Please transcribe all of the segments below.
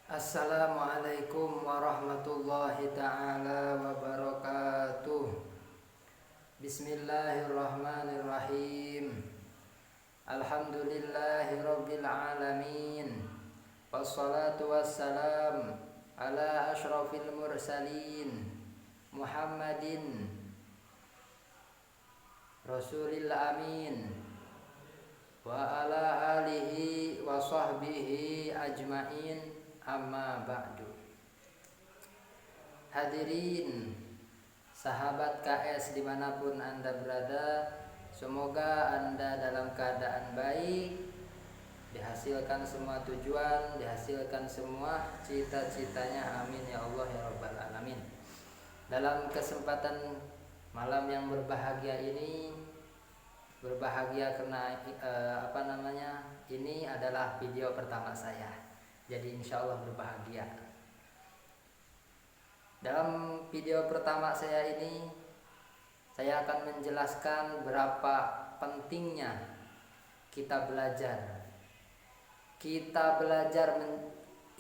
Assalamualaikum warahmatullahi ta'ala wabarakatuh. Bismillahirrahmanirrahim. Alhamdulillahi rabbil alamin. Wassalatu wassalam ala ashrafil mursalin Muhammadin Rasulil amin wa ala alihi wa sahbihi ajmain. Amma ba'du. Hadirin sahabat KS dimanapun Anda berada, semoga Anda dalam keadaan baik, dihasilkan semua tujuan, dihasilkan semua cita-citanya, amin ya Allah ya Rabbal Alamin. Dalam kesempatan malam yang berbahagia ini, berbahagia karena ini adalah video pertama saya. Jadi insya Allah berbahagia. Dalam video pertama saya ini, saya akan menjelaskan berapa pentingnya kita belajar. Kita belajar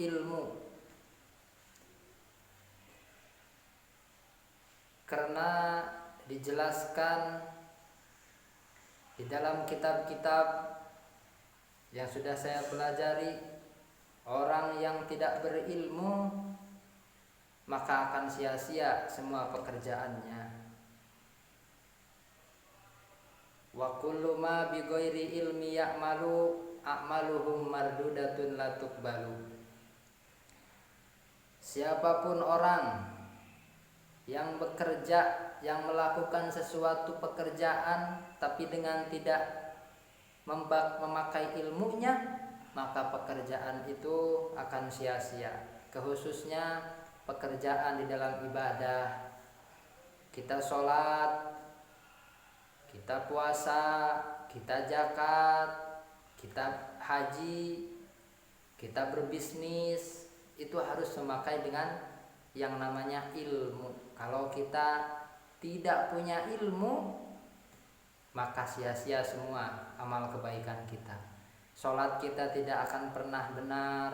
ilmu. Karena dijelaskan di dalam kitab-kitab yang sudah saya pelajari, orang yang tidak berilmu maka akan sia-sia semua pekerjaannya. Wa kullu ma bi ghairi ilmi ya'malu a'maluhum mardudatun la tuqbalu. Siapapun orang yang bekerja, yang melakukan sesuatu pekerjaan tapi dengan tidak memakai ilmunya, maka pekerjaan itu akan sia-sia. Khususnya pekerjaan di dalam ibadah. Kita sholat, kita puasa, kita zakat, kita haji, kita berbisnis, itu harus memakai dengan yang namanya ilmu. Kalau kita tidak punya ilmu, maka sia-sia semua amal kebaikan kita. Sholat kita tidak akan pernah benar,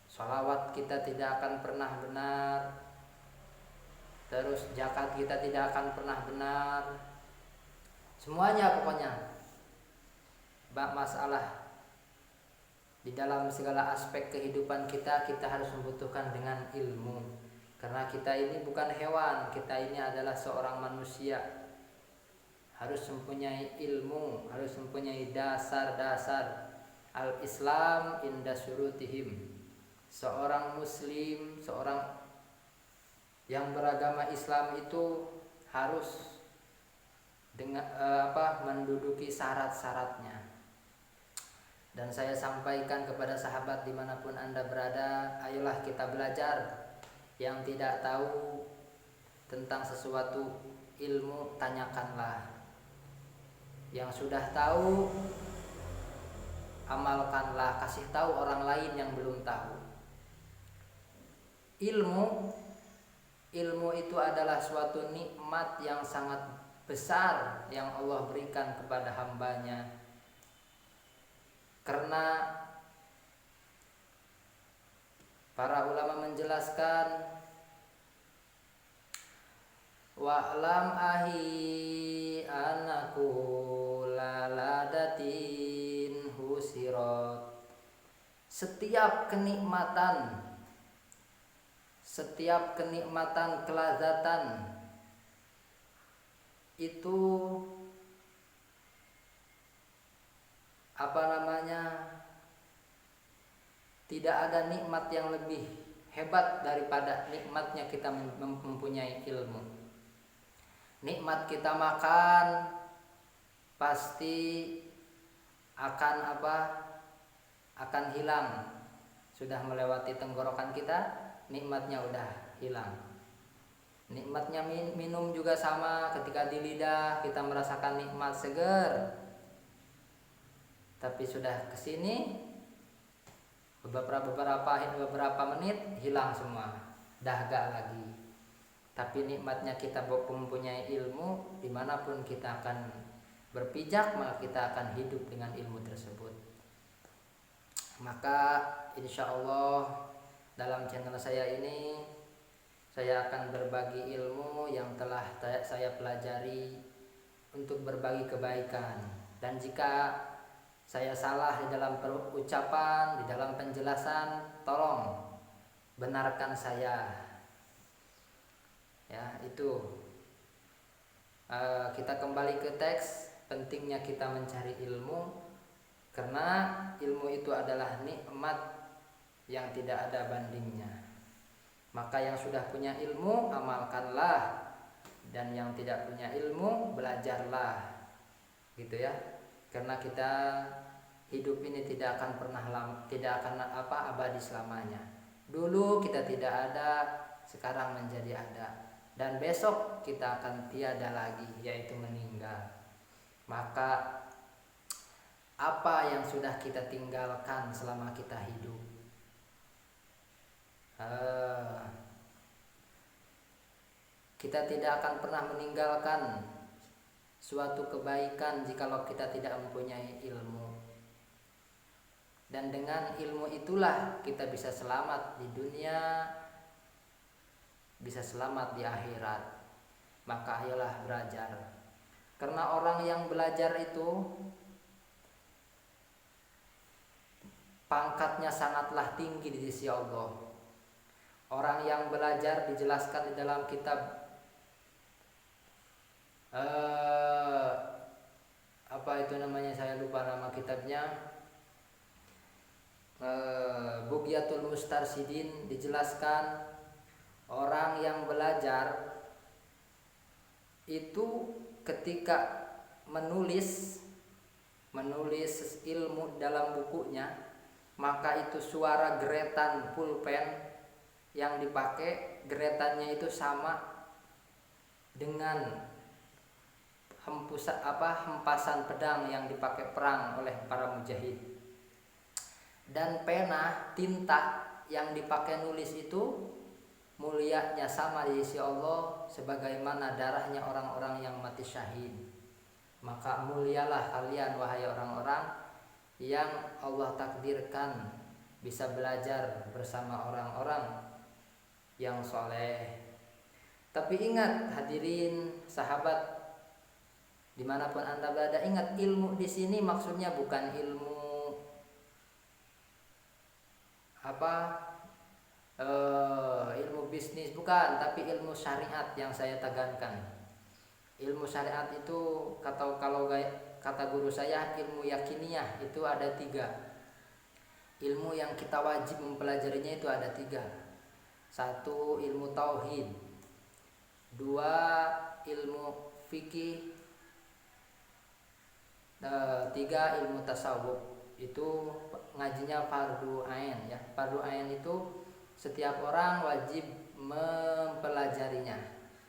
sholawat kita tidak akan pernah benar, terus zakat kita tidak akan pernah benar. Semuanya pokoknya masalah di dalam segala aspek kehidupan kita harus membutuhkan dengan ilmu. Karena kita ini bukan hewan, kita ini adalah seorang manusia. Harus mempunyai ilmu, harus mempunyai dasar-dasar al-Islam inda syurutihim. Seorang muslim, seorang yang beragama Islam itu harus dengan menduduki syarat-syaratnya. Dan saya sampaikan kepada sahabat dimanapun Anda berada, ayolah kita belajar. Yang tidak tahu tentang sesuatu ilmu, tanyakanlah. Yang sudah tahu, amalkanlah, kasih tahu orang lain yang belum tahu. Ilmu itu adalah suatu nikmat yang sangat besar yang Allah berikan kepada hambanya. Karena para ulama menjelaskan, wa'lam ahi anaku laladatin husirat. Setiap kenikmatan kelazatan itu tidak ada nikmat yang lebih hebat daripada nikmatnya kita mempunyai ilmu. Nikmat kita makan pasti akan hilang. Sudah melewati tenggorokan kita, nikmatnya udah hilang. Nikmatnya minum juga sama, ketika di lidah kita merasakan nikmat seger. Tapi sudah kesini beberapa menit hilang semua, dahaga lagi. Tapi nikmatnya kita mempunyai ilmu, dimanapun kita akan berpijak, maka kita akan hidup dengan ilmu tersebut. Maka insya Allah dalam channel saya ini saya akan berbagi ilmu yang telah saya pelajari untuk berbagi kebaikan. Dan jika saya salah di dalam ucapan, di dalam penjelasan, tolong benarkan saya. Ya, itu. Kita kembali ke teks. Pentingnya kita mencari ilmu, karena ilmu itu adalah nikmat yang tidak ada bandingnya. Maka yang sudah punya ilmu, amalkanlah, dan yang tidak punya ilmu, belajarlah, gitu ya. Karena kita hidup ini tidak akan pernah abadi selamanya. Dulu kita tidak ada, sekarang menjadi ada, dan besok kita akan tiada lagi, yaitu meninggal. Maka apa yang sudah kita tinggalkan selama kita hidup? Kita tidak akan pernah meninggalkan suatu kebaikan jikalau kita tidak mempunyai ilmu. Dan dengan ilmu itulah kita bisa selamat di dunia, bisa selamat di akhirat. Maka ayolah belajar. Karena orang yang belajar itu pangkatnya sangatlah tinggi di sisi Allah. Orang yang belajar dijelaskan di dalam kitab apa itu namanya, saya lupa nama kitabnya, Bughyatul Mustarsyidin, dijelaskan orang yang belajar itu ketika menulis ilmu dalam bukunya, maka itu suara geretan pulpen yang dipakai, geretannya itu sama dengan hempasan pedang yang dipakai perang oleh para mujahid. Dan pena, tinta yang dipakai nulis itu mulianya sama di sisi Allah sebagaimana darahnya orang-orang yang mati syahid. Maka mulialah kalian wahai orang-orang yang Allah takdirkan bisa belajar bersama orang-orang yang soleh. Tapi ingat hadirin sahabat, dimanapun anda berada, ingat ilmu di sini maksudnya bukan ilmu ilmu bisnis, bukan, tapi ilmu syariat yang saya tegankan. Ilmu syariat itu kalau kata guru saya, ilmu yakiniyah itu ada 3. Ilmu yang kita wajib mempelajarinya itu ada 3. 1 ilmu tauhid, 2 ilmu fikih, 3 ilmu tasawuf. Itu ngajinya fardu ain ya. Fardu ain itu setiap orang wajib mempelajarinya.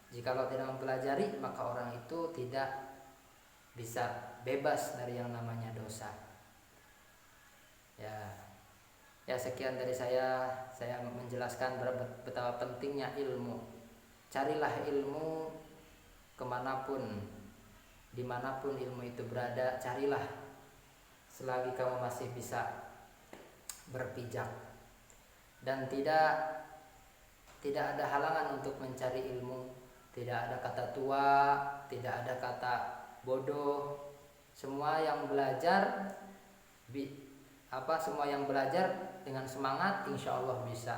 Jikalau tidak mempelajari, maka orang itu tidak bisa bebas dari yang namanya dosa. Ya sekian dari saya menjelaskan betapa pentingnya ilmu. Carilah ilmu kemanapun, dimanapun ilmu itu berada, carilah selagi kamu masih bisa berpijak. Dan tidak ada halangan untuk mencari ilmu. Tidak ada kata tua, tidak ada kata bodoh. Semua yang belajar dengan semangat, insya Allah bisa.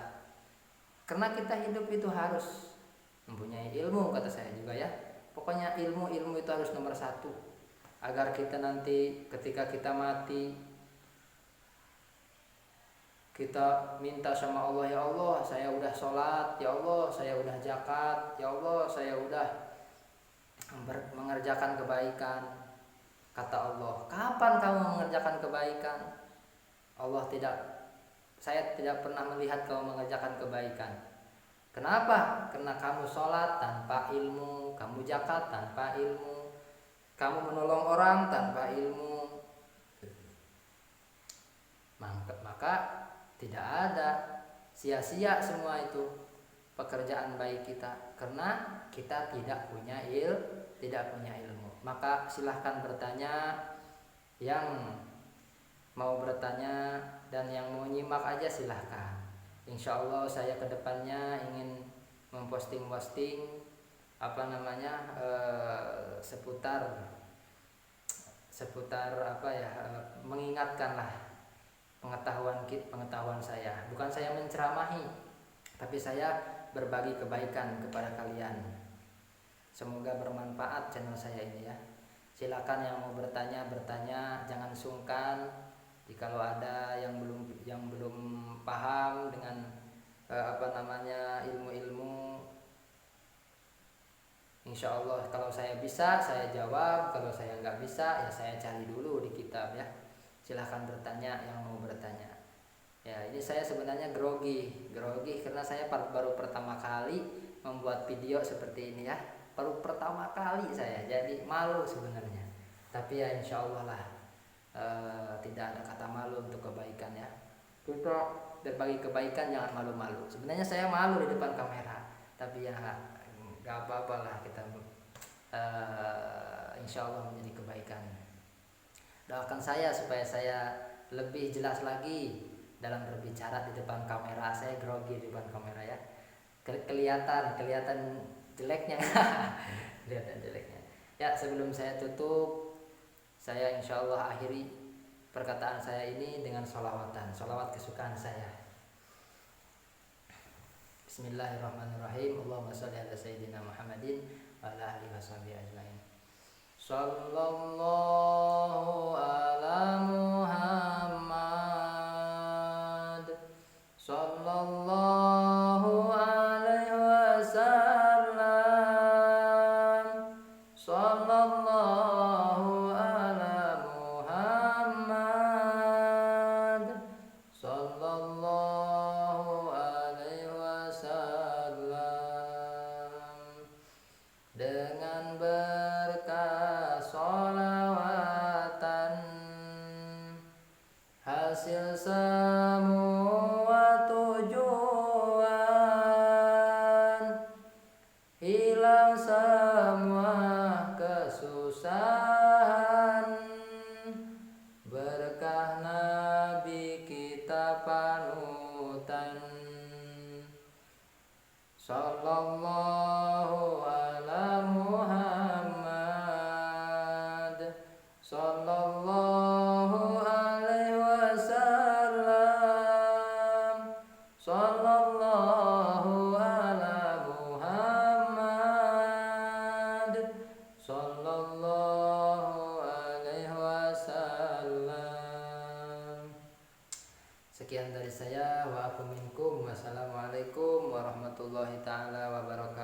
Karena kita hidup itu harus mempunyai ilmu, kata saya juga ya. Pokoknya ilmu itu harus nomor 1, agar kita nanti ketika kita mati, kita minta sama Allah, ya Allah saya udah sholat, ya Allah saya udah zakat, ya Allah saya udah mengerjakan kebaikan. Kata Allah, kapan kamu mengerjakan kebaikan? Saya tidak pernah melihat kamu mengerjakan kebaikan. Kenapa? Karena kamu sholat tanpa ilmu, kamu zakat tanpa ilmu, kamu menolong orang tanpa ilmu. Maka tidak ada, sia-sia semua itu pekerjaan baik kita, karena kita tidak punya ilmu. Maka silahkan bertanya, yang mau bertanya dan yang mau nyimak aja silahkan. Insya Allah saya kedepannya ingin memposting-posting seputar mengingatkanlah pengetahuan saya. Bukan saya menceramahi, tapi saya berbagi kebaikan kepada kalian. Semoga bermanfaat channel saya ini ya. Silakan yang mau bertanya, jangan sungkan. Jikalau ada yang belum paham dengan ilmu-ilmu, insya Allah kalau saya bisa saya jawab, kalau saya nggak bisa ya saya cari dulu di kitab ya. Silahkan bertanya yang mau bertanya. Ya, ini saya sebenarnya grogi karena saya baru pertama kali membuat video seperti ini ya. Baru pertama kali saya, jadi malu sebenarnya. Tapi ya insya Allah lah, tidak ada kata malu untuk kebaikan ya. Kita berbagi kebaikan jangan malu-malu. Sebenarnya saya malu di depan kamera, tapi ya nggak apa-apa lah, kita insya Allah menjadi kebaikan. Doakan saya supaya saya lebih jelas lagi dalam berbicara di depan kamera. Saya grogi di depan kamera ya. Kelihatan jeleknya. Kelihatan jeleknya. Ya, sebelum saya tutup, saya insya Allah akhiri perkataan saya ini dengan sholawat kesukaan saya. Bismillahirrahmanirrahim. Allahumma sholli ala sayyidina Muhammadin wa ala alihi washabihi ajmain. Sallallahu ala Muhammad. Sallallahu alaihi wasallam. Sallallahu ala Muhammad. Sallallahu alaihi wasallam. Dengan berkah sholawatan, hasil semua tujuan, hilang semua kesusahan, berkah Nabi kita panutan. Sallallahu ala Muhammad. Sallallahu alaihi wasallam. Sallallahu ala Muhammad. Sallallahu alaihi wasallam. Sekian dari saya, wa afu minkum. Wassalamualaikum warahmatullahi taala wabarakatuh.